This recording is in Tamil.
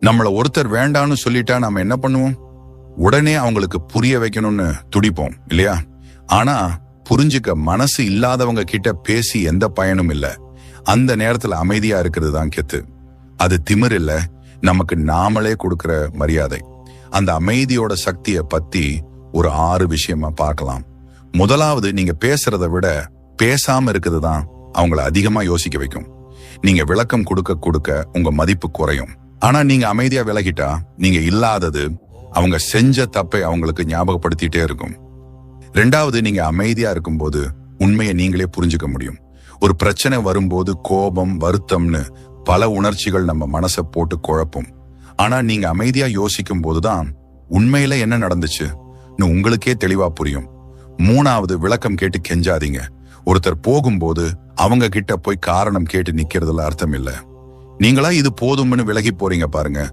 நம்மள ஒருத்தர் வேண்டான்னு சொல்லிட்டா நாம என்ன பண்ணுவோம்? உடனே அவங்களுக்கு புரிய வைக்கணும்னு துடிப்போம் இல்லையா? ஆனா புரிஞ்சுக்க மனசு இல்லாதவங்க கிட்ட பேசி எந்த பயனும் இல்ல. அந்த நேரத்துல அமைதியா இருக்கிறது தான் கெத்து. அது திமிர் இல்ல, நமக்கு நாமளே கொடுக்கிற மரியாதை. அந்த அமைதியோட சக்தியை பத்தி ஒரு 6 விஷயமா பார்க்கலாம். முதலாவது, நீங்க பேசுறத விட பேசாம இருக்கிறது தான் அவங்கள அதிகமா யோசிக்க வைக்கும். நீங்க விளக்கம் கொடுக்க கொடுக்க உங்க மதிப்பு குறையும். ஆனா நீங்க அமைதியா விலகிட்டா நீங்க இல்லாதது அவங்க செஞ்ச தப்பை அவங்களுக்கு ஞாபகப்படுத்திட்டே இருக்கும். 2வது, நீங்க அமைதியா இருக்கும்போது உண்மையை நீங்களே புரிஞ்சுக்க முடியும். ஒரு பிரச்சனை வரும்போது கோபம், வருத்தம்னு பல உணர்ச்சிகள் நம்ம மனசை போட்டு குழப்பும். ஆனா நீங்க அமைதியா யோசிக்கும் போதுதான் உண்மையில என்ன நடந்துச்சு உங்களுக்கே தெளிவா புரியும். 3வது, விளக்கம் கேட்டு கெஞ்சாதீங்க. ஒருத்தர் போகும்போது அவங்க கிட்ட போய் காரணம் கேட்டு நிக்கிறதுல அர்த்தம் இல்ல. நீங்களா இது போதும்னு விலகி போறீங்க பாருங்க,